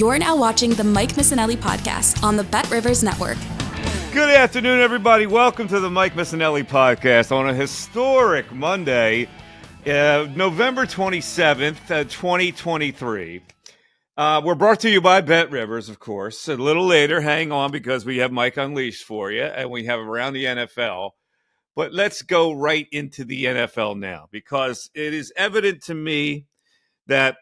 You're now watching the Mike Missanelli podcast on the BetRivers Network. Good afternoon, everybody. Welcome to the Mike Missanelli podcast on a historic Monday, November 27th, 2023. We're brought to you by BetRivers, of course. A little later, hang on, because we have Mike Unleashed for you, and we have around the NFL. But let's go right into the NFL now, because it is evident to me that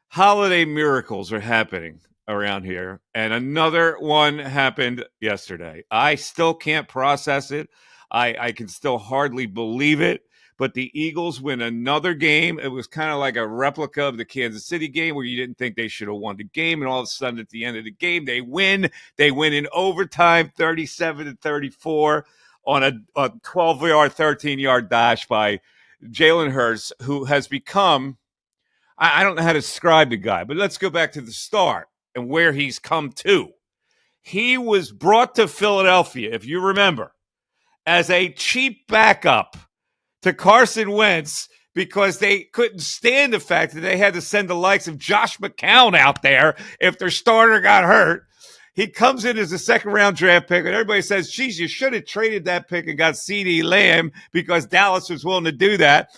holiday miracles are happening around here, and another one happened yesterday. I still can't process it. I can still hardly believe it, but the Eagles win another game. It was kind of like a replica of the Kansas City game where you didn't think they should have won the game, and all of a sudden at the end of the game, they win. They win in overtime, 37-34 on a 12-yard, 13-yard dash by Jalen Hurts, who has become, I don't know how to describe the guy, but let's go back to the start and where he's come to. He was brought to Philadelphia, if you remember, as a cheap backup to Carson Wentz because they couldn't stand the fact that they had to send the likes of Josh McCown out there if their starter got hurt. He comes in as a second-round draft pick, and everybody says, geez, you should have traded that pick and got CeeDee Lamb because Dallas was willing to do that.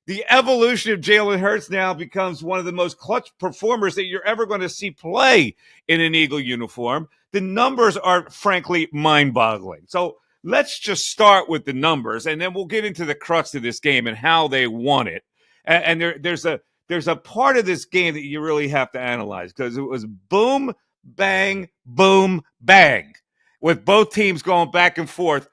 The evolution of Jalen Hurts now becomes one of the most clutch performers that you're ever going to see play in an Eagle uniform. The numbers are, frankly, mind-boggling. So let's just start with the numbers, and then we'll get into the crux of this game and how they won it. And there's a part of this game that you really have to analyze, because it was boom, bang, boom, bang, with both teams going back and forth.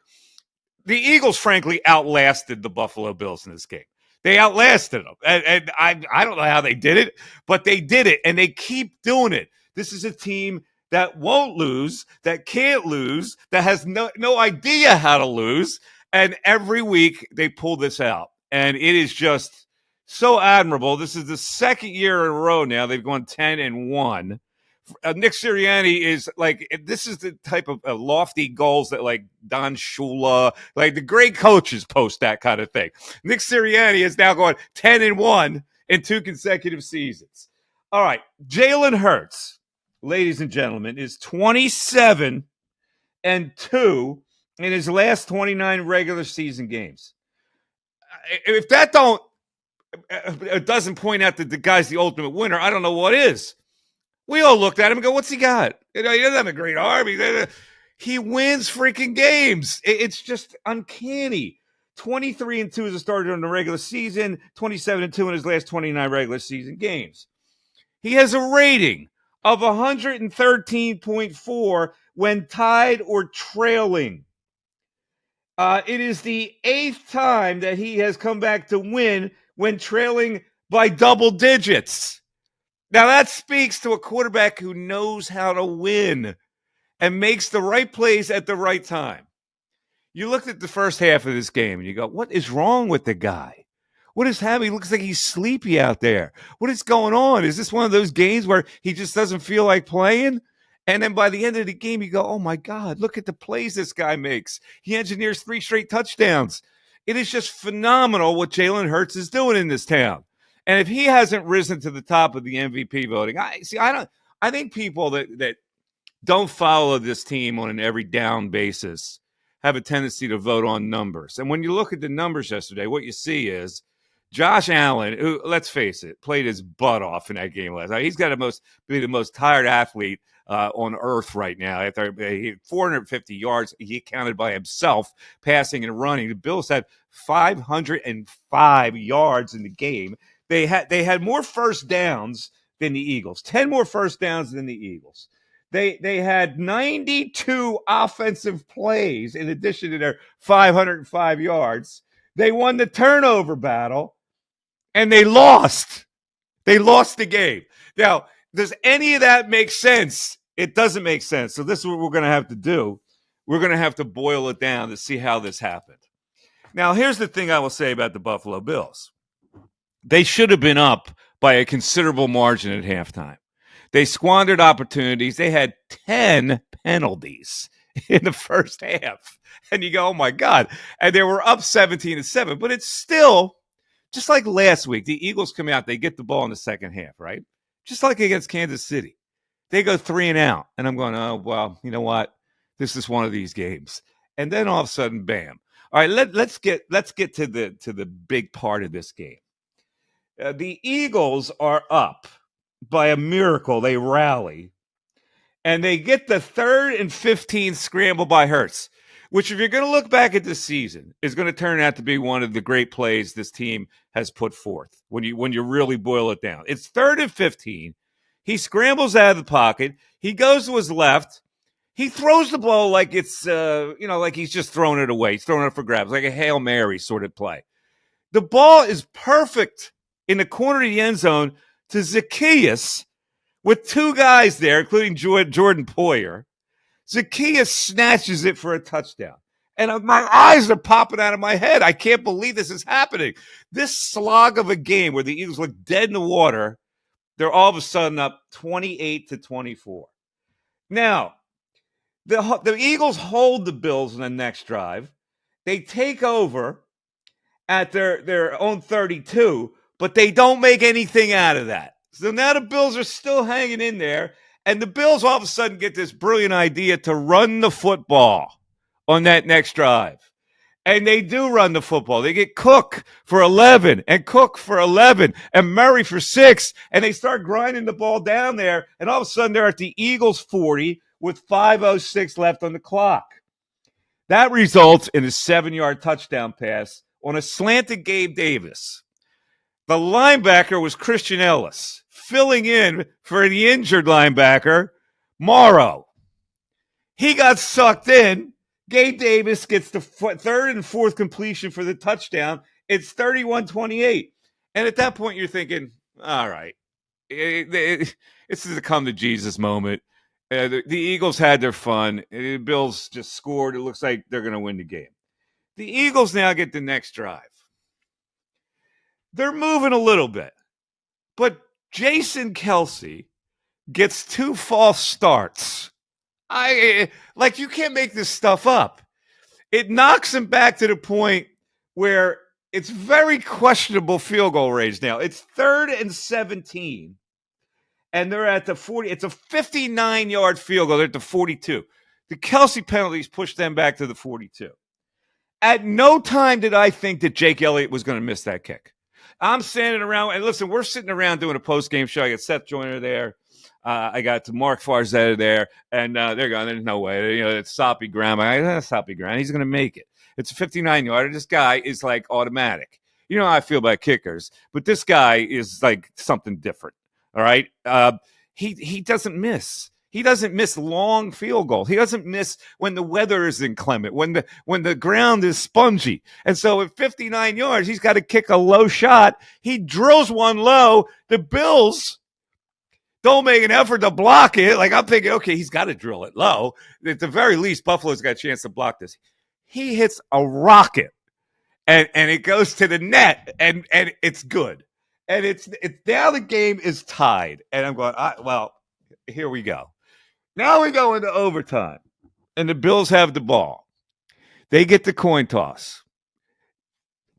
The Eagles, frankly, outlasted the Buffalo Bills in this game. They outlasted them. And I don't know how they did it, but they did it, and they keep doing it. This is a team that won't lose, that can't lose, that has no idea how to lose, and every week they pull this out. And it is just so admirable. This is the second year in a row now they've gone 10-1. Nick Sirianni is like, this is the type of lofty goals that like Don Shula, like the great coaches post that kind of thing. Nick Sirianni is now going 10-1 in 2 consecutive seasons. All right. Jalen Hurts, ladies and gentlemen, is 27-2 in his last 29 regular season games. If that doesn't point out that the guy's the ultimate winner, I don't know what is. We all looked at him and go, what's he got? He doesn't have a great arm. He wins freaking games. It's just uncanny. 23-2 as a starter in the regular season, 27-2 in his last 29 regular season games. He has a rating of 113.4 when tied or trailing. It is the 8th time that he has come back to win when trailing by double digits. Now, that speaks to a quarterback who knows how to win and makes the right plays at the right time. You looked at the first half of this game and you go, what is wrong with the guy? What is happening? He looks like he's sleepy out there. What is going on? Is this one of those games where he just doesn't feel like playing? And then by the end of the game, you go, oh, my God, look at the plays this guy makes. He engineers 3 straight touchdowns. It is just phenomenal what Jalen Hurts is doing in this town. And if he hasn't risen to the top of the MVP voting, I think people that don't follow this team on an every down basis have a tendency to vote on numbers. And when you look at the numbers yesterday, what you see is Josh Allen, who, let's face it, played his butt off in that game last night. He's got to be the most tired athlete on earth right now. After he had 450 yards, he counted by himself, passing and running. The Bills had 505 yards in the game. They had more first downs than the Eagles, 10 more first downs than the Eagles. They had 92 offensive plays in addition to their 505 yards. They won the turnover battle, and they lost. They lost the game. Now, does any of that make sense? It doesn't make sense. So this is what we're going to have to do. We're going to have to boil it down to see how this happened. Now, here's the thing I will say about the Buffalo Bills. They should have been up by a considerable margin at halftime. They squandered opportunities. They had 10 penalties in the first half. And you go, oh, my God. And they were up 17-7. But it's still, just like last week, the Eagles come out, they get the ball in the second half, right? Just like against Kansas City. They go 3-and-out. And I'm going, oh, well, you know what? This is one of these games. And then all of a sudden, bam. All right, let's get to the big part of this game. The Eagles are up by a miracle. They rally, and they get the 3rd and 15 scramble by Hurts, which, if you're going to look back at this season, is going to turn out to be one of the great plays this team has put forth when you really boil it down. It's 3rd and 15. He scrambles out of the pocket. He goes to his left. He throws the ball like it's, like he's just throwing it away. He's throwing it for grabs, like a Hail Mary sort of play. The ball is perfect in the corner of the end zone to Zacchaeus with 2 guys there, including Jordan Poyer. Zacchaeus snatches it for a touchdown. And my eyes are popping out of my head. I can't believe this is happening. This slog of a game where the Eagles look dead in the water, they're all of a sudden up 28-24. Now, the Eagles hold the Bills in the next drive. They take over at their own 32, but they don't make anything out of that. So now the Bills are still hanging in there, and the Bills all of a sudden get this brilliant idea to run the football on that next drive. And they do run the football. They get Cook for 11 and Cook for 11 and Murray for 6, and they start grinding the ball down there, and all of a sudden they're at the Eagles 40 with 5:06 left on the clock. That results in a 7-yard touchdown pass on a slanted Gabe Davis. The linebacker was Christian Ellis, filling in for the injured linebacker, Morrow. He got sucked in. Gabe Davis gets the 3rd and 4th completion for the touchdown. It's 31-28. And at that point, you're thinking, all right, this is a come-to-Jesus moment. The Eagles had their fun. The Bills just scored. It looks like they're going to win the game. The Eagles now get the next drive. They're moving a little bit, but Jason Kelce gets 2 false starts. You can't make this stuff up. It knocks him back to the point where it's very questionable field goal range now. It's 3rd and 17, and they're at the 40. It's a 59-yard field goal. They're at the 42. The Kelce penalties pushed them back to the 42. At no time did I think that Jake Elliott was going to miss that kick. I'm standing around, and listen, we're sitting around doing a post-game show. I got Seth Joyner there. I got Mark Farzetta there, and they're going, there's no way. It's soppy ground. Soppy ground. He's going to make it. It's a 59-yarder. This guy is like automatic. You know how I feel about kickers, but this guy is like something different, all right? He doesn't miss. He doesn't miss long field goals. He doesn't miss when the weather is inclement, when the ground is spongy. And so at 59 yards, he's got to kick a low shot. He drills one low. The Bills don't make an effort to block it. Like, I'm thinking, okay, he's got to drill it low. At the very least, Buffalo's got a chance to block this. He hits a rocket, and it goes to the net, and it's good. And it's now the game is tied. And I'm going, well, here we go. Now we go into overtime, and the Bills have the ball. They get the coin toss.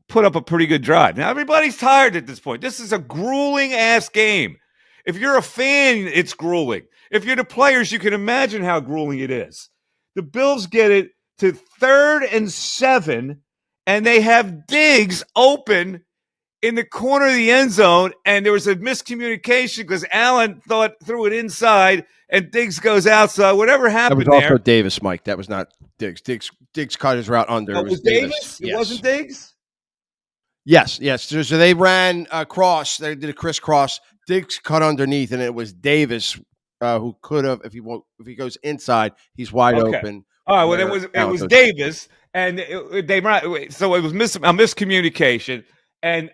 Put up a pretty good drive. Now, everybody's tired at this point. This is a grueling-ass game. If you're a fan, it's grueling. If you're the players, you can imagine how grueling it is. The Bills get it to 3rd and 7, and they have Diggs open in the corner of the end zone, and there was a miscommunication because Allen threw it inside, and Diggs goes outside. Whatever happened there. That was also Davis, Mike. That was not Diggs. Diggs cut his route under. Oh, it was Davis? It wasn't Diggs? Yes. So they ran a cross. They did a crisscross. Diggs cut underneath, and it was Davis who could have, if he goes inside, he's wide open. All right, well, it was Davis, and so it was a miscommunication, and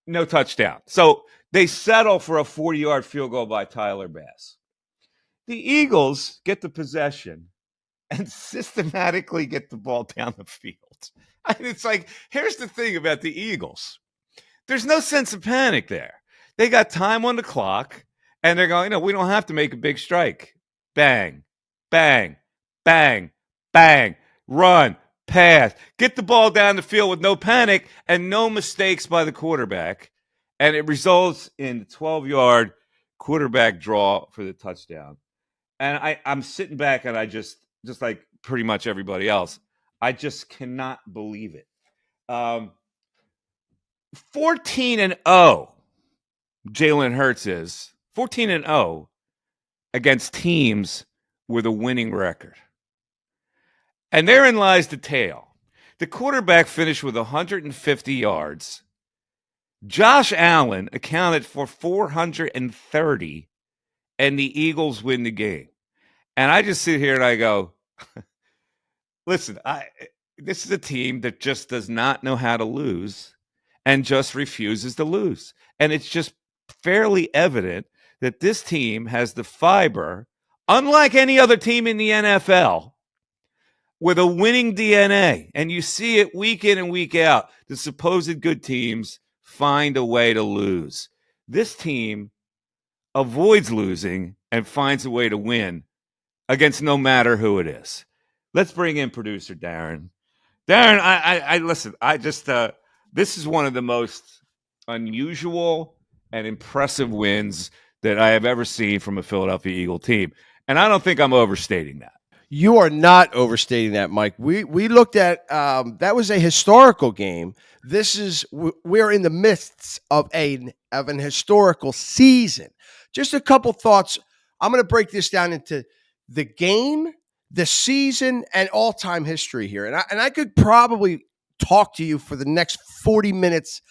no touchdown. So they settle for a 40-yard field goal by Tyler Bass. The Eagles get the possession and systematically get the ball down the field. I mean, it's like, here's the thing about the Eagles. There's no sense of panic there. They got time on the clock, and they're going, we don't have to make a big strike. Bang, bang, bang, bang, run, pass. Get the ball down the field with no panic and no mistakes by the quarterback. And it results in a 12-yard quarterback draw for the touchdown. And I'm sitting back and I just like pretty much everybody else, I just cannot believe it. 14-0, Jalen Hurts is 14-0 against teams with a winning record. And therein lies the tale. The quarterback finished with 150 yards. Josh Allen accounted for 430, and the Eagles win the game. And I just sit here and I go, listen, this is a team that just does not know how to lose and just refuses to lose. And it's just fairly evident that this team has the fiber, unlike any other team in the NFL, with a winning DNA. And you see it week in and week out. The supposed good teams find a way to lose. This team avoids losing and finds a way to win against no matter who it is. Let's bring in producer Darren. Darren, I listen. I just this is one of the most unusual and impressive wins that I have ever seen from a Philadelphia Eagle team, and I don't think I'm overstating that. You are not overstating that, Mike. We looked at that was a historical game. We're in the midst of an historical season. Just a couple thoughts. I'm going to break this down into the game, the season, and all-time history here. And I could probably talk to you for the next 40 minutes,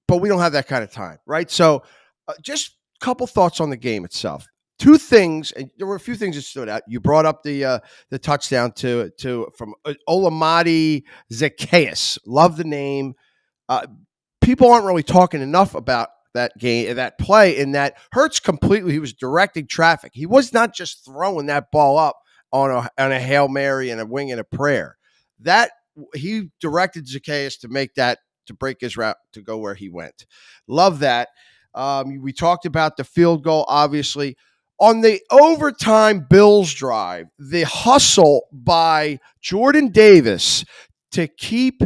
but we don't have that kind of time, right? So just a couple thoughts on the game itself. Two things, and there were a few things that stood out. You brought up the touchdown from Olamide Zaccheaus. Love the name. People aren't really talking enough about that game, that play, in that Hurts completely. He was directing traffic. He was not just throwing that ball up on a Hail Mary and a wing and a prayer. That he directed Zaccheaus to break his route to go where he went. Love that. We talked about the field goal, obviously. On the overtime Bills drive, the hustle by Jordan Davis to keep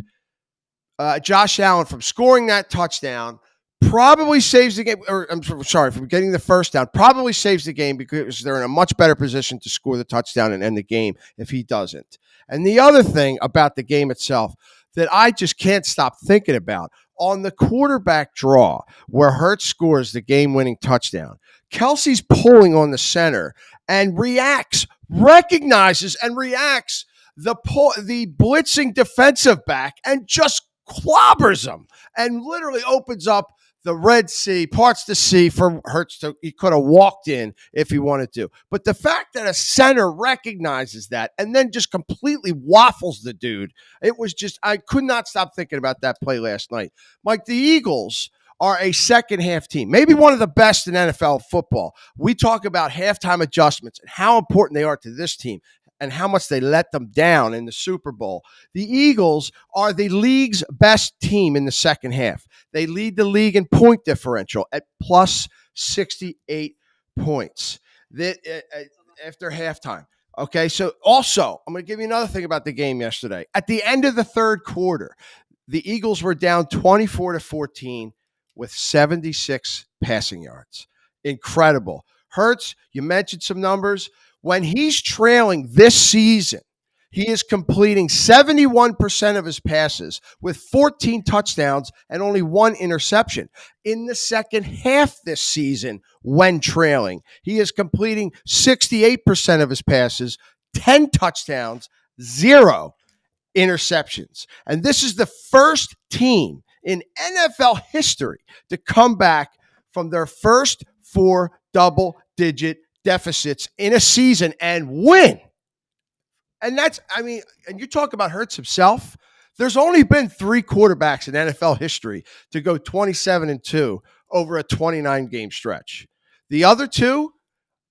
Josh Allen from scoring that touchdown probably saves the game. Or I'm sorry, from getting the first down, probably saves the game because they're in a much better position to score the touchdown and end the game if he doesn't. And the other thing about the game itself that I just can't stop thinking about, on the quarterback draw where Hurts scores the game-winning touchdown, Kelsey's pulling on the center and recognizes the blitzing defensive back and just clobbers him and literally opens up the Red Sea, parts the sea for Hurts he could have walked in if he wanted to. But the fact that a center recognizes that and then just completely waffles the dude, it was just, I could not stop thinking about that play last night. Mike, the Eagles are a second half team, maybe one of the best in NFL football. We talk about halftime adjustments and how important they are to this team and how much they let them down in the Super Bowl. The Eagles are the league's best team in the second half. They lead the league in point differential at plus 68 points after halftime. Okay, so also, I'm going to give you another thing about the game yesterday. At the end of the third quarter, the Eagles were down 24-14 with 76 passing yards. Incredible. Hurts, you mentioned some numbers. When he's trailing this season, he is completing 71% of his passes with 14 touchdowns and only one interception. In the second half this season, when trailing, he is completing 68% of his passes, 10 touchdowns, 0 interceptions. And this is the first team in NFL history to come back from their first 4 double-digit deficits in a season and win. And and you talk about Hurts himself. There's only been 3 quarterbacks in NFL history to go 27-2 over a 29-game stretch. The other 2,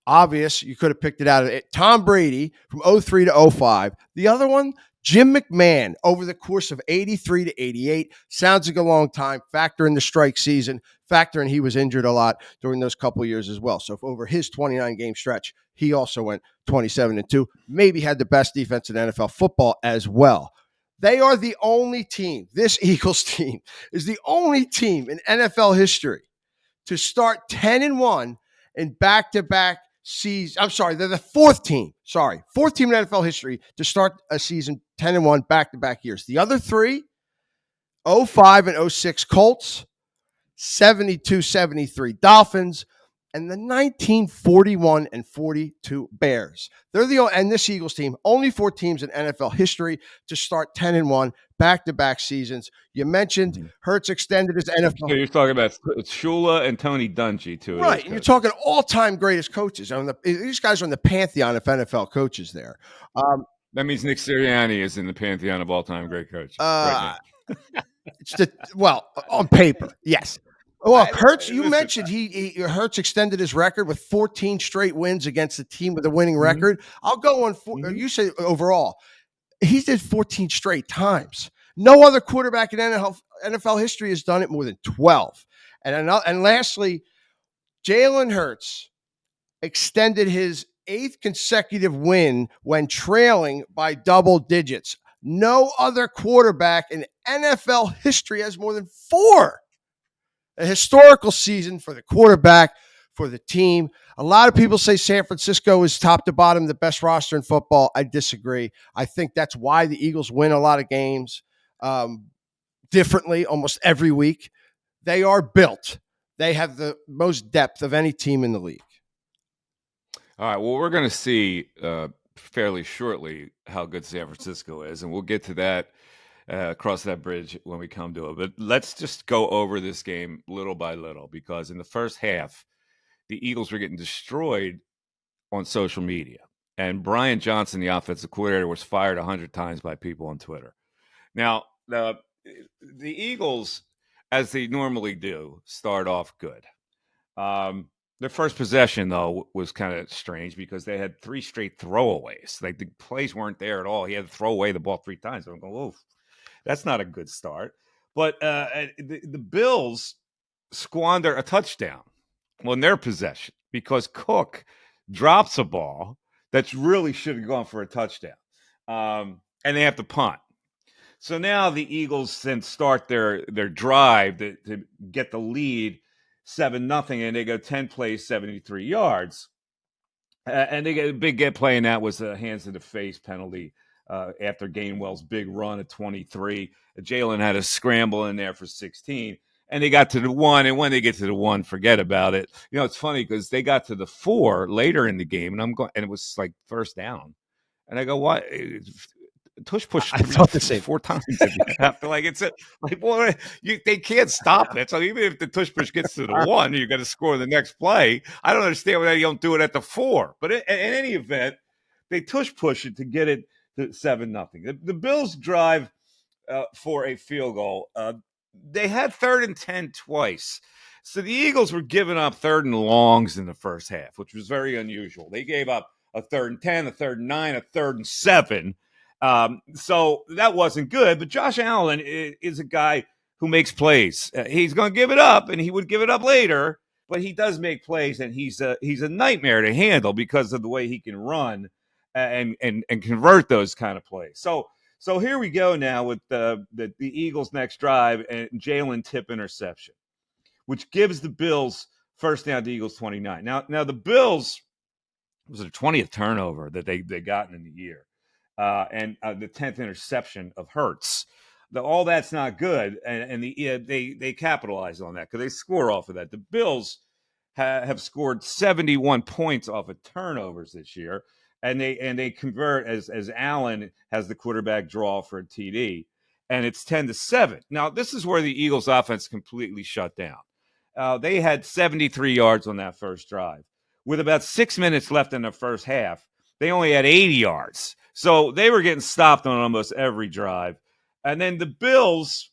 obvious, you could have picked it out of it. Tom Brady from 03 to 05. The other one, Jim McMahon, over the course of 83 to 88. Sounds like a long time. Factor in the strike season. Factor in he was injured a lot during those couple of years as well. So over his 29-game stretch, he also went 27-2. Maybe had the best defense in NFL football as well. They are the only team, this Eagles team is the only team in NFL history to start 10-1 in back-to-back seasons. I'm sorry, they're the fourth team. Fourth team in NFL history to start a season 10-1 back-to-back years. The other three, 05 and 06 Colts, 72-73 Dolphins, and the 1941 and 42 Bears. They're and this Eagles team, only four teams in NFL history to start 10-1 back-to-back seasons. You mentioned Hurts extended his NFL. So you're talking about Shula and Tony Dungy, too. Right, and you're talking all-time greatest coaches. These guys are in the pantheon of NFL coaches there. That means Nick Sirianni is in the pantheon of all-time great coaches right now. On paper, yes. Well, Hurts, you mentioned Hurts extended his record with 14 straight wins against the team with a winning record. I'll go on. You say overall, he did 14 straight times. No other quarterback in NFL history has done it more than 12. And lastly, Jalen Hurts extended his 8th consecutive win when trailing by double digits. No other quarterback in NFL history has more than 4. A historical season for the quarterback, for the team. A lot of people say San Francisco is top to bottom the best roster in football. I disagree. I think that's why the Eagles win a lot of games differently almost every week. They are built. They have the most depth of any team in the league. All right. Well, we're going to see fairly shortly how good San Francisco is, and we'll get to that. Cross that bridge when we come to it. But let's just go over this game little by little, because in the first half, the Eagles were getting destroyed on social media. And Brian Johnson, the offensive coordinator, was fired 100 times by people on Twitter. Now, the Eagles, as they normally do, start off good. Their first possession, though, was kind of strange because they had 3 straight throwaways. Like, the plays weren't there at all. He had to throw away the ball 3 times. I'm going, oof. That's not a good start. But the Bills squander a touchdown on their possession because Cook drops a ball that really should have gone for a touchdown. And they have to punt. So now the Eagles then start their drive to get the lead 7-0, and they go 10 plays, 73 yards. And they get a big play, and that was a hands in the face penalty. After Gainwell's big run at 23, Jalen had a scramble in there for 16, and they got to the 1. And when they get to the 1, forget about it. You know, it's funny because they got to the 4 later in the game, and I'm going, and it was like first down, and I go, "What? Tush push 4 times." Like it's boy, they can't stop it. So even if the tush push gets to the 1, you got to score the next play. I don't understand why they don't do it at the 4. But in any event, they tush push it to get it to 7-0. The Bills drive for a field goal. They had 3rd and 10 twice. So the Eagles were giving up 3rd and longs in the first half, which was very unusual. They gave up a 3rd and 10, a 3rd and 9, a 3rd and 7. So that wasn't good. But Josh Allen is a guy who makes plays. He's going to give it up, and he would give it up later. But he does make plays, and he's a nightmare to handle because of the way he can run and convert those kind of plays. So here we go now with the Eagles' next drive and Jalen tip interception, which gives the Bills first down to Eagles 29. Now the Bills was their 20th turnover that they gotten in the year, and the 10th interception of Hurts. All that's not good, and they capitalize on that because they score off of that. The Bills have scored 71 points off of turnovers this year. And they convert as Allen has the quarterback draw for a TD, and it's 10-7. Now this is where the Eagles' offense completely shut down. They had 73 yards on that first drive. With about 6 minutes left in the first half, they only had 80 yards. So they were getting stopped on almost every drive. And then the Bills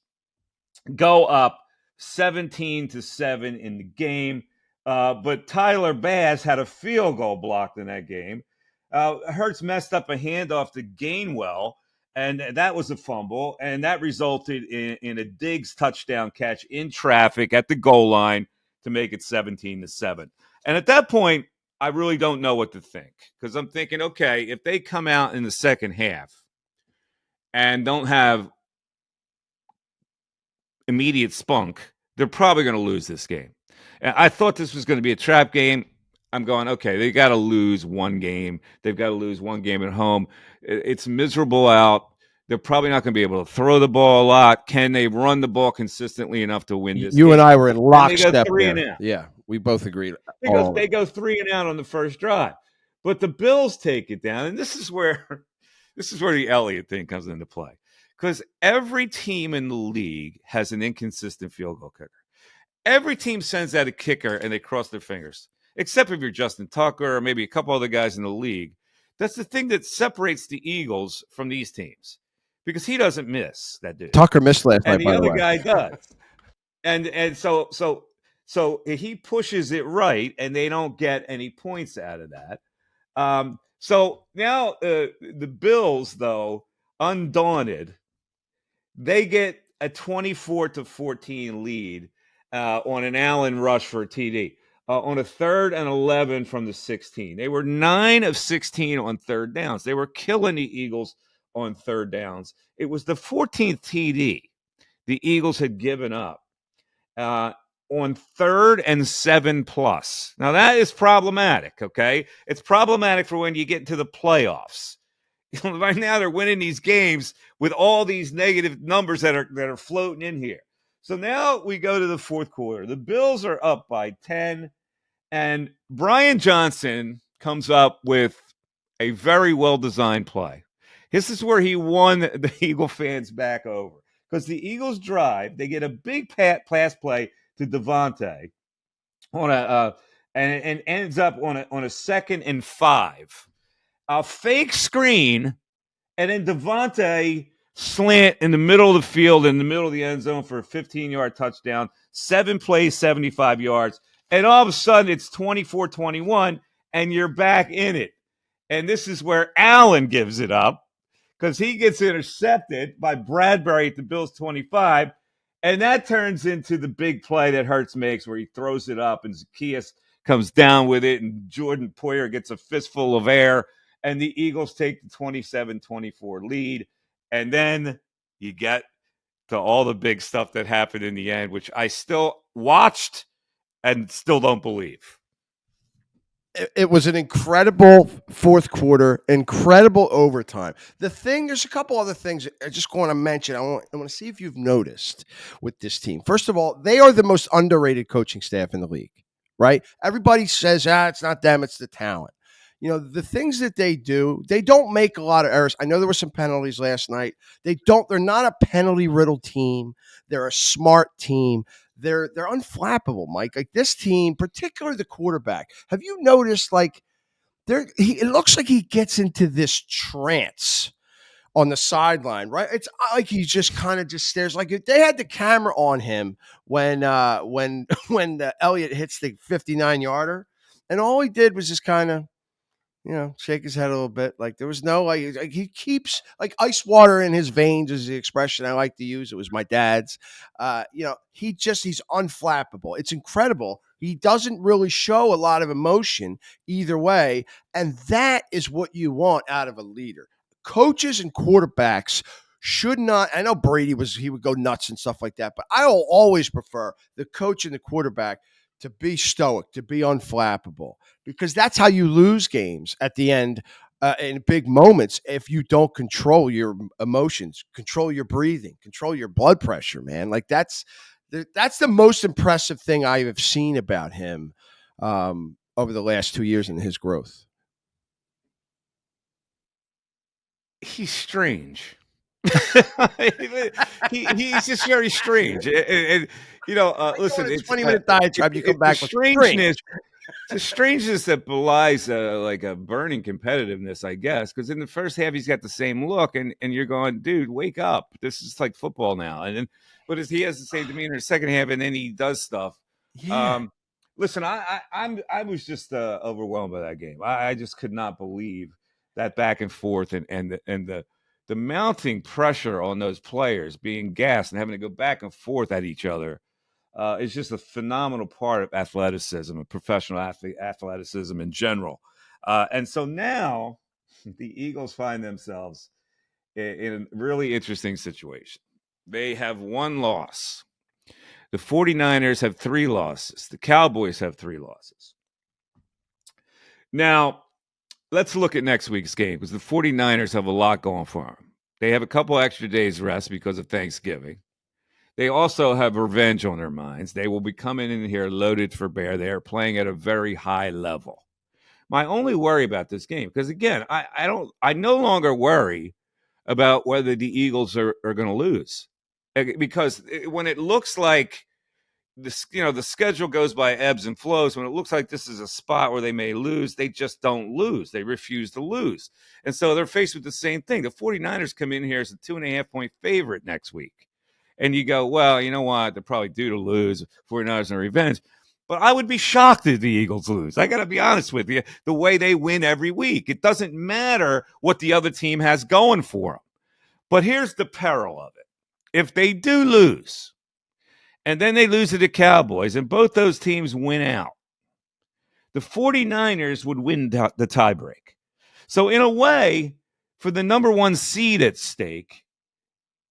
go up 17-7 in the game. But Tyler Bass had a field goal blocked in that game. Hurts messed up a handoff to Gainwell, and that was a fumble, and that resulted in a Diggs touchdown catch in traffic at the goal line to make it 17-7. And at that point, I really don't know what to think because I'm thinking, okay, if they come out in the second half and don't have immediate spunk, they're probably going to lose this game. And I thought this was going to be a trap game. I'm going, okay, they got to lose one game. They've got to lose one game at home. It's miserable out. They're probably not going to be able to throw the ball a lot. Can they run the ball consistently enough to win this You and game? I were in And they go lockstep 3 and there. out. Yeah, we both agreed. They go 3 and out on the first drive. But the Bills take it down, and this is where the Elliott thing comes into play. Because every team in the league has an inconsistent field goal kicker. Every team sends out a kicker and they cross their fingers, except if you're Justin Tucker or maybe a couple other guys in the league. That's the thing that separates the Eagles from these teams because he doesn't miss, that dude. Tucker missed last And night, the by the other way. guy does. And so he pushes it right, and they don't get any points out of that. So now the Bills, though, undaunted, they get a 24-14 lead on an Allen rush for a TD on a 3rd and 11 from the 16. They were 9 of 16 on third downs. They were killing the Eagles on third downs. It was the 14th TD the Eagles had given up on 3rd and 7+. Now, that is problematic, okay? It's problematic for when you get into the playoffs. Right now, they're winning these games with all these negative numbers that are floating in here. So now we go to the fourth quarter. The Bills are up by 10, and Brian Johnson comes up with a very well-designed play. This is where he won the Eagle fans back over because the Eagles drive. They get a big pass play to Devontae on and ends up on a 2nd and 5. A fake screen, and then Devontae slant in the middle of the field, in the middle of the end zone for a 15-yard touchdown, 7 plays, 75 yards. And all of a sudden, it's 24-21, and you're back in it. And this is where Allen gives it up because he gets intercepted by Bradbury at the Bills' 25. And that turns into the big play that Hurts makes where he throws it up and Zacchaeus comes down with it and Jordan Poyer gets a fistful of air and the Eagles take the 27-24 lead. And then you get to all the big stuff that happened in the end, which I still watched and still don't believe. It was an incredible fourth quarter, incredible overtime. There's a couple other things I just want to mention. I want to see if you've noticed with this team. First of all, they are the most underrated coaching staff in the league, right? Everybody says, it's not them, it's the talent. The things that they do, they don't make a lot of errors. I know there were some penalties last night. They're not a penalty-riddled team. They're a smart team. They're unflappable, Mike. Like this team, particularly the quarterback. Have you noticed, like, it looks like he gets into this trance on the sideline, right? It's like he just kind of just stares. Like if they had the camera on him when Elliott hits the 59-yarder, and all he did was just kind of shake his head a little bit. Like there was no like he keeps like ice water in his veins is the expression I like to use. It was my dad's. He's unflappable. It's incredible. He doesn't really show a lot of emotion either way, and that is what you want out of a leader. Coaches and quarterbacks should not. I know Brady he would go nuts and stuff like that, but I will always prefer the coach and the quarterback to be stoic, to be unflappable, because that's how you lose games at the end in big moments if you don't control your emotions, control your breathing, control your blood pressure, man. Like that's the most impressive thing I have seen about him over the last 2 years in his growth. He's strange. He's just very strange. And listen, it's 20-minute diatribe. You come back with strangeness. It's a strangeness that belies like a burning competitiveness, I guess. Because in the first half, he's got the same look, and you're going, dude, wake up. This is like football now. And then, but he has the same demeanor in the second half, and then he does stuff. Yeah. Listen, I was just overwhelmed by that game. I just could not believe that back and forth and the mounting pressure on those players being gassed and having to go back and forth at each other is just a phenomenal part of athleticism and professional athleticism in general. And so now the Eagles find themselves in a really interesting situation. They have one loss. The 49ers have 3 losses. The Cowboys have 3 losses. Now, let's look at next week's game because the 49ers have a lot going for them. They have a couple extra days rest because of Thanksgiving. They also have revenge on their minds. They will be coming in here loaded for bear. They are playing at a very high level. My only worry about this game, because again, I no longer worry about whether the Eagles are going to lose, because when it looks like the schedule goes by ebbs and flows. When it looks like this is a spot where they may lose, they just don't lose. They refuse to lose. And so they're faced with the same thing. The 49ers come in here as a 2.5-point favorite next week. And you go, well, you know what? They're probably due to lose. 49ers on revenge. But I would be shocked if the Eagles lose. I got to be honest with you. The way they win every week, it doesn't matter what the other team has going for them. But here's the peril of it. If they do lose, and then they lose to the Cowboys, and both those teams win out, the 49ers would win the tiebreak. So in a way, for the number one seed at stake,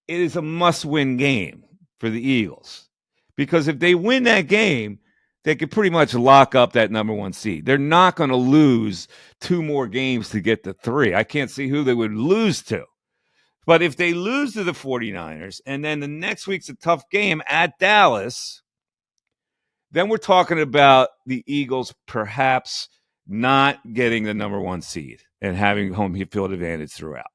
it is a must-win game for the Eagles. Because if they win that game, they could pretty much lock up that number one seed. They're not going to lose 2 more games to get to 3. I can't see who they would lose to. But if they lose to the 49ers, and then the next week's a tough game at Dallas, then we're talking about the Eagles perhaps not getting the number one seed and having home field advantage throughout.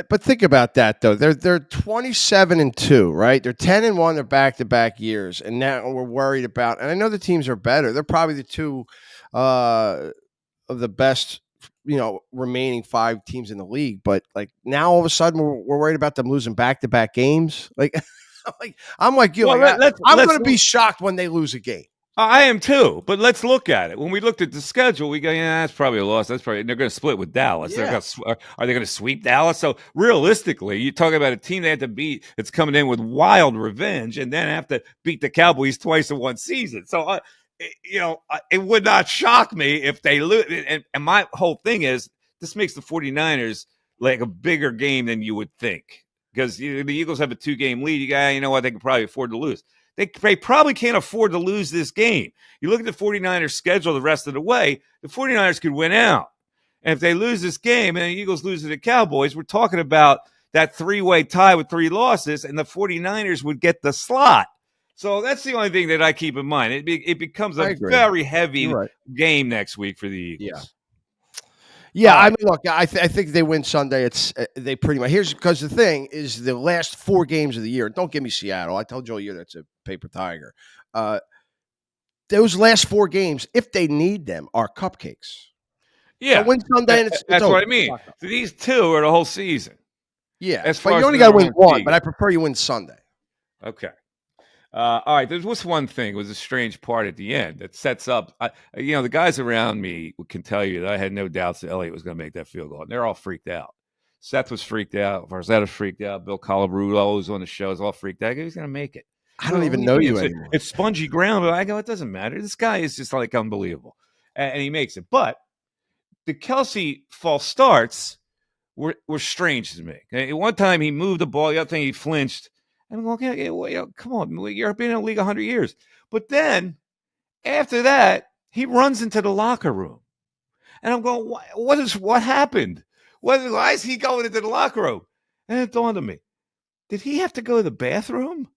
But think about that though. They're 27-2, right? They're 10-1. They're back-to-back years, and now we're worried about. And I know the teams are better. They're probably the 2 of the best, remaining 5 teams in the league. But like now, all of a sudden, we're worried about them losing back-to-back games. Like, I'm like you. Well, I'm going to be shocked when they lose a game. I am too, but let's look at it. When we looked at the schedule, we go, yeah, that's probably a loss. They're going to split with Dallas. Yeah. Are they going to sweep Dallas? So realistically, you talk about a team they have to beat that's coming in with wild revenge and then have to beat the Cowboys twice in one season. So, it would not shock me if they lose. And my whole thing is this makes the 49ers like a bigger game than you would think because the Eagles have a 2-game lead. You know what? They can probably afford to lose. They probably can't afford to lose this game. You look at the 49ers schedule the rest of the way, the 49ers could win out. And if they lose this game and the Eagles lose to the Cowboys, we're talking about that 3-way tie with 3 losses, and the 49ers would get the slot. So that's the only thing that I keep in mind. It becomes a very heavy game next week for the Eagles. Yeah, I mean, look, I think they win Sunday. They pretty much because the thing is the last 4 games of the year. Don't give me Seattle. I told you all year that's a paper tiger. Those last 4 games, if they need them, are cupcakes. Yeah, so win Sunday, and that's what I mean. So these 2 are the whole season. Yeah, but you only got to win 1. But I prefer you win Sunday. Okay. All right, there was one thing. It was a strange part at the end that sets up. The guys around me can tell you that I had no doubts that Elliott was going to make that field goal. And they're all freaked out. Seth was freaked out. Farzetta was freaked out. Bill Colarulo was on the show. Is all freaked out. He's going to make it. I don't even know you anymore. It's spongy ground, but I go, it doesn't matter. This guy is just like unbelievable, and he makes it. But the Kelsey false starts were strange to me. At one time he moved the ball. The other thing he flinched. I'm going, okay, come on, you've been in the league 100 years. But then, after that, he runs into the locker room. And I'm going, what happened? Why is he going into the locker room? And it dawned on me, did he have to go to the bathroom?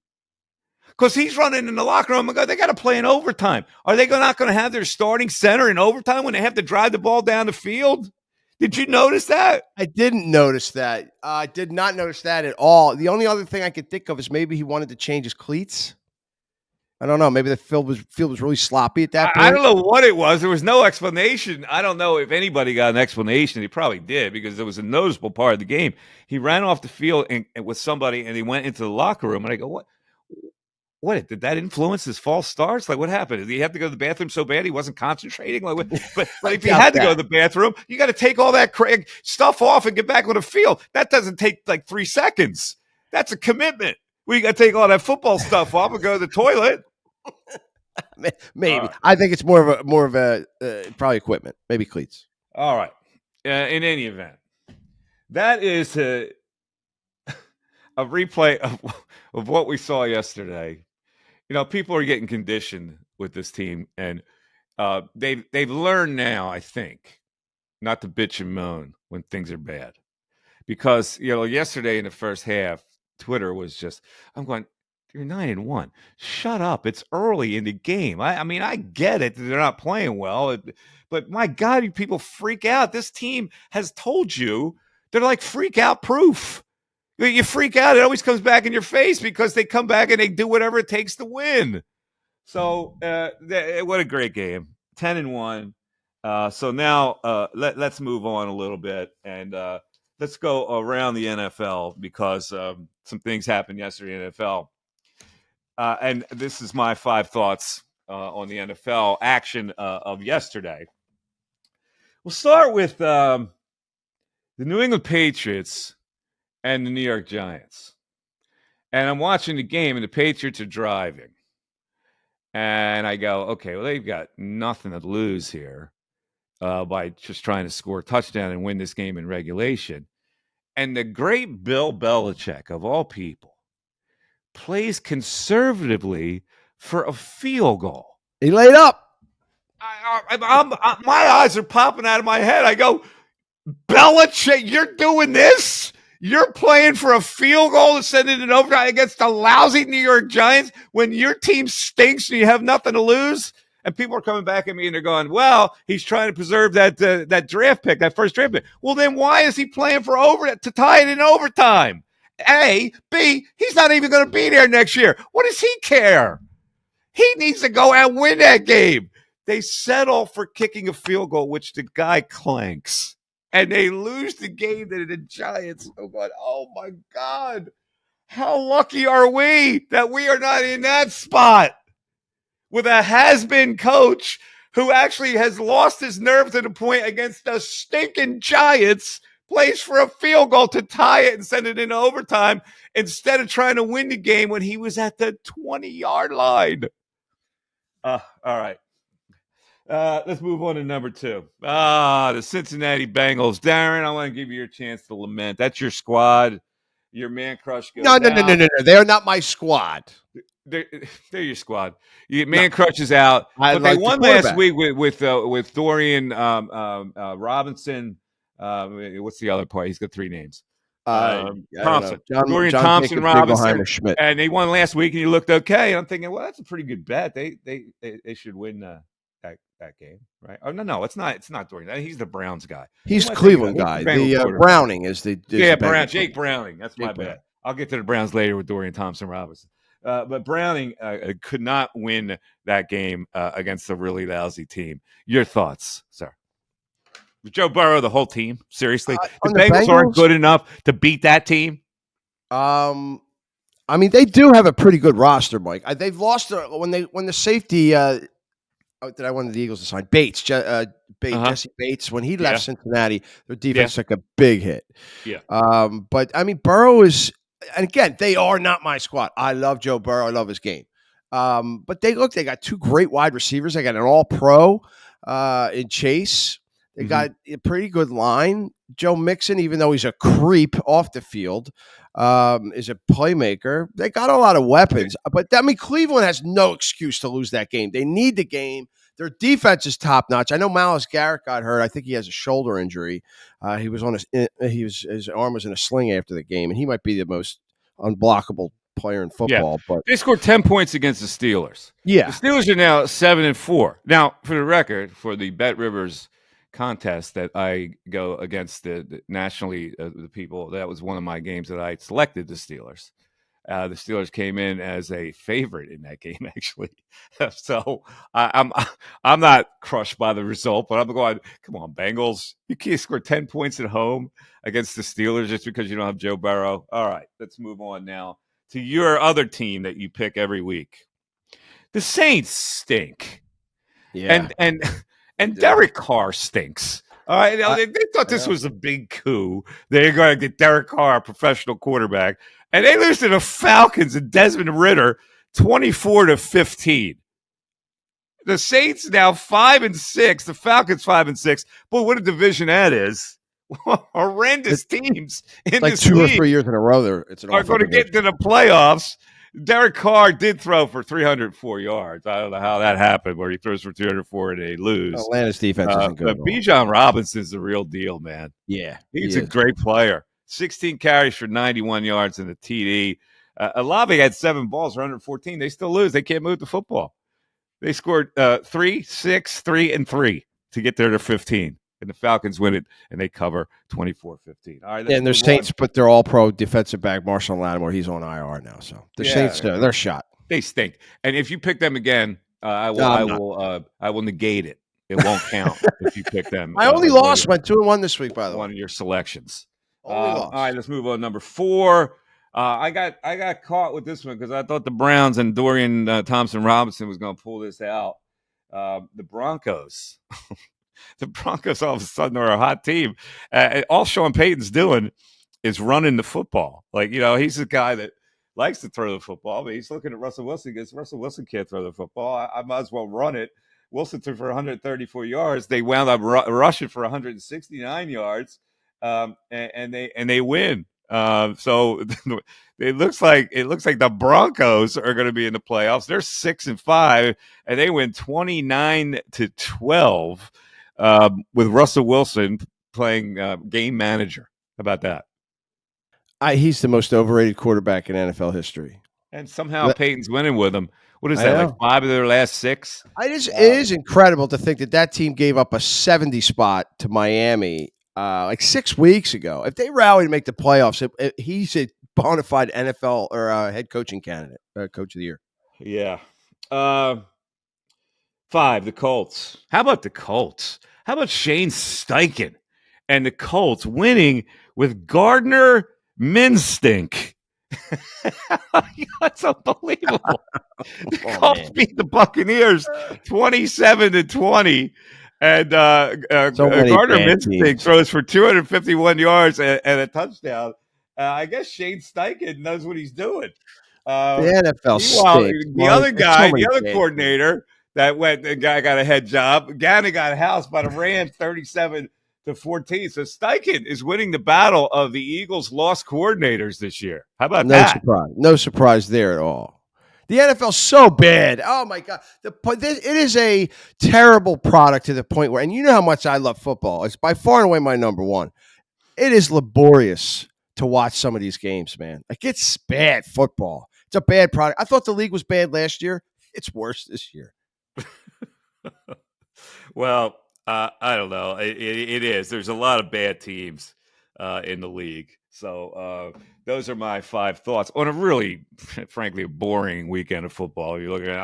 Because he's running in the locker room and go, they got to play in overtime. Are they not going to have their starting center in overtime when they have to drive the ball down the field? Did you notice that? I didn't notice that. I did not notice that at all. The only other thing I could think of is maybe he wanted to change his cleats. I don't know. Maybe the field was really sloppy at that point. I don't know what it was. There was no explanation. I don't know if anybody got an explanation. He probably did because it was a noticeable part of the game. He ran off the field and with somebody, and he went into the locker room. And I go, what? What did that influence his false starts? Like, what happened? Did he have to go to the bathroom so bad he wasn't concentrating? Like, but if he had to go to the bathroom, you got to take all that stuff off and get back on the field. That doesn't take like 3 seconds. That's a commitment. We got to take all that football stuff off and go to the toilet. Maybe I think it's more of a probably equipment, maybe cleats. All right. In any event, that is a replay of what we saw yesterday. People are getting conditioned with this team, and they've learned now, I think, not to bitch and moan when things are bad, because yesterday in the first half, Twitter was just, I'm going, you're 9-1. Shut up. It's early in the game. I mean, I get it that they're not playing well, but my God, you people freak out. This team has told you they're like freak out proof. You freak out, it always comes back in your face because they come back and they do whatever it takes to win. So what a great game. 10-1. So now let's move on a little bit and let's go around the NFL because some things happened yesterday in the NFL. And this is my 5 thoughts on the NFL action of yesterday. We'll start with the New England Patriots and the New York Giants. And I'm watching the game, and the Patriots are driving. And I go, okay, well, they've got nothing to lose here by just trying to score a touchdown and win this game in regulation. And the great Bill Belichick, of all people, plays conservatively for a field goal. He laid up. My eyes are popping out of my head. I go, Belichick, you're doing this? You're playing for a field goal to send it in overtime against the lousy New York Giants when your team stinks and you have nothing to lose? And people are coming back at me and they're going, well, he's trying to preserve that draft pick, that first draft pick. Well, then why is he playing for to tie it in overtime? A. B. He's not even going to be there next year. What does he care? He needs to go out and win that game. They settle for kicking a field goal, which the guy clanks. And they lose the game to the Giants. Oh, my God. How lucky are we that we are not in that spot with a has-been coach who actually has lost his nerve to the point against the stinking Giants, plays for a field goal to tie it and send it into overtime instead of trying to win the game when he was at the 20-yard line. All right. Let's move on to number 2. The Cincinnati Bengals. Darren, I want to give you your chance to lament. That's your squad. Your man crush goes No. They are not my squad. They're your squad. Your man crush is out. But they won last week with Dorian Robinson. What's the other part? He's got 3 names. Thompson. Dorian Thompson, Robinson. And they won last week, and you looked okay. And I'm thinking, well, that's a pretty good bet. They should win that game, right? Oh no, it's not. It's not Dorian. He's the Browns guy. He's Cleveland guy. The Browning is the Jake Browning. That's my bet. I'll get to the Browns later with Dorian Thompson Robinson. But Browning could not win that game against a really lousy team. Your thoughts, sir? Joe Burrow, the whole team. Seriously, the Bengals aren't good enough to beat that team. I mean, they do have a pretty good roster, Mike. They've lost when the safety. That I wanted the Eagles to sign Bates, Jesse Bates. When he left Cincinnati, their defense took a big hit. Yeah. But I mean, Burrow is, and again, they are not my squad. I love Joe Burrow. I love his game. But they got 2 great wide receivers. They got an all-pro in Chase. They got a pretty good line. Joe Mixon, even though he's a creep off the field, is a playmaker. They got a lot of weapons. But, I mean, Cleveland has no excuse to lose that game. They need the game. Their defense is top-notch. I know Myles Garrett got hurt. I think he has a shoulder injury. His arm was in a sling after the game, and he might be the most unblockable player in football. Yeah. But they scored 10 points against the Steelers. Yeah. The Steelers are now 7-4. Now, for the record, for the BetRivers contest that I go against the nationally the people, that was one of my games that I selected the Steelers. The Steelers came in as a favorite in that game, actually. So I'm not crushed by the result, but I'm going, come on, Bengals. You can't score 10 points at home against the Steelers just because you don't have Joe Burrow. All right, let's move on now to your other team that you pick every week. The Saints stink. Yeah. And Derek Carr stinks. All right, they thought this was a big coup. They're going to get Derek Carr, a professional quarterback, and they lose to the Falcons and Desmond Ridder, 24-15. The Saints now 5-6. The Falcons 5-6. Boy, what a division that is! Horrendous teams in like this 2 league or 3 years in a row. There, it's are going to get to the playoffs. Derek Carr did throw for 304 yards. I don't know how that happened, where he throws for 304 and they lose. Atlanta's defense isn't good But at all. Bijan Robinson's the real deal, man. Yeah, He's a great player. 16 carries for 91 yards in the TD. Olave had 7 balls for 114. They still lose. They can't move the football. They scored 3, 6, 3, and 3 to get there to 15. And the Falcons win it, and they cover 24-15. All right, and their Saints, but they're all-pro defensive back Marshall Lattimore. He's on IR now, so the Saints, they're shot. They stink. And if you pick them again, I will negate it. It won't count if you pick them. I only lost. Went 2-1 this week, by the way. One of your selections. All right, let's move on. Number 4. I got caught with this one because I thought the Browns and Dorian Thompson-Robinson was going to pull this out. The Broncos. The Broncos all of a sudden are a hot team. All Sean Payton's doing is running the football. Like, he's a guy that likes to throw the football, but he's looking at Russell Wilson because Russell Wilson can't throw the football. I might as well run it. Wilson threw for 134 yards. They wound up rushing for 169 yards, and they win. So it looks like the Broncos are going to be in the playoffs. They're 6-5, and they win 29-12 with Russell Wilson playing game manager. How about that? He's the most overrated quarterback in NFL history, and somehow Peyton's winning with him. What is that? Like 5 of their last 6? It is incredible to think that team gave up a 70 spot to Miami like 6 weeks ago. If they rally to make the playoffs, he's a bona fide NFL or head coaching candidate, coach of the year. Yeah. 5, the Colts. How about the Colts? How about Shane Steichen and the Colts winning with Gardner Minstink? That's unbelievable. The Colts beat the Buccaneers 27-20. And Gardner Minstink throws for 251 yards and a touchdown. I guess Shane Steichen knows what he's doing. The NFL stinks. The other guy, the other coordinator that went, the guy got a head job. Gannon got a house by the Rams 37-14. So Steichen is winning the battle of the Eagles' lost coordinators this year. How about that? No surprise there at all. The NFL's so bad. Oh, my God. It is a terrible product to the point where, and you know how much I love football. It's by far and away my number one. It is laborious to watch some of these games, man. Like, it's bad football. It's a bad product. I thought the league was bad last year. It's worse this year. Well, I don't know. It is. There's a lot of bad teams in the league. So those are my 5 thoughts on a really, frankly, boring weekend of football. You're looking at.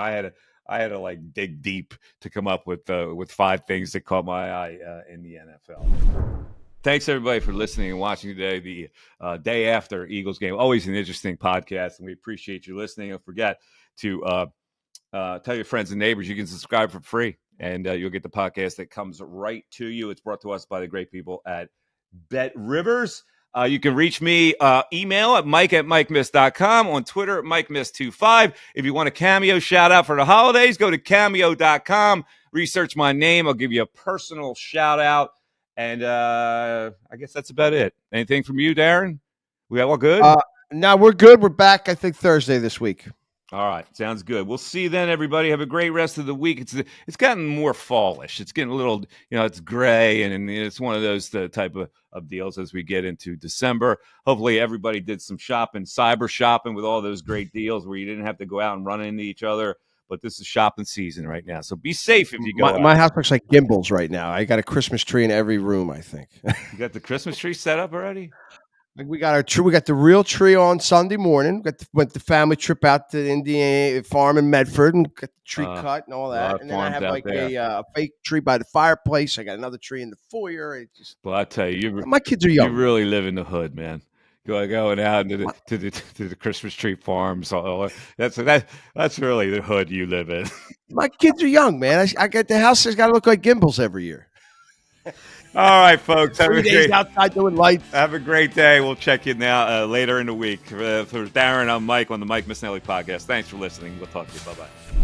I had to like dig deep to come up with 5 things that caught my eye in the NFL. Thanks everybody for listening and watching today. The day after Eagles game, always an interesting podcast, and we appreciate you listening. Don't forget to tell your friends and neighbors you can subscribe for free, and you'll get the podcast that comes right to you. It's brought to us by the great people at BetRivers. You can reach me email at mike@mikemiss.com, on Twitter at mikemiss25. If you want a Cameo shout out for the holidays, go to cameo.com, research my name. I'll give you a personal shout out. And I guess that's about it. Anything from you, Darren? We all good? No, we're good. We're back, I think, Thursday this week. All right. Sounds good. We'll see you then, everybody. Have a great rest of the week. It's gotten more fallish. It's getting a little, it's gray, and it's one of those type of deals as we get into December. Hopefully everybody did some shopping, cyber shopping with all those great deals where you didn't have to go out and run into each other. But this is shopping season right now. So be safe if you go out. My house looks like Gimbals right now. I got a Christmas tree in every room, I think. You got the Christmas tree set up already? We got our tree. We got the real tree on Sunday morning. Went the family trip out to the Indiana farm in Medford and got the tree cut and all that. And then I have like a fake tree by the fireplace. I got another tree in the foyer. Well, I tell you, my kids are young. You really live in the hood, man. Going out to the Christmas tree farms. That's really the hood you live in. My kids are young, man. I got the house has got to look like Gimbals every year. All right, folks. 3 days outside doing lights. Have a great day. We'll check you now later in the week. For Darren, I'm Mike on the Mike Missanelli podcast. Thanks for listening. We'll talk to you. Bye-bye.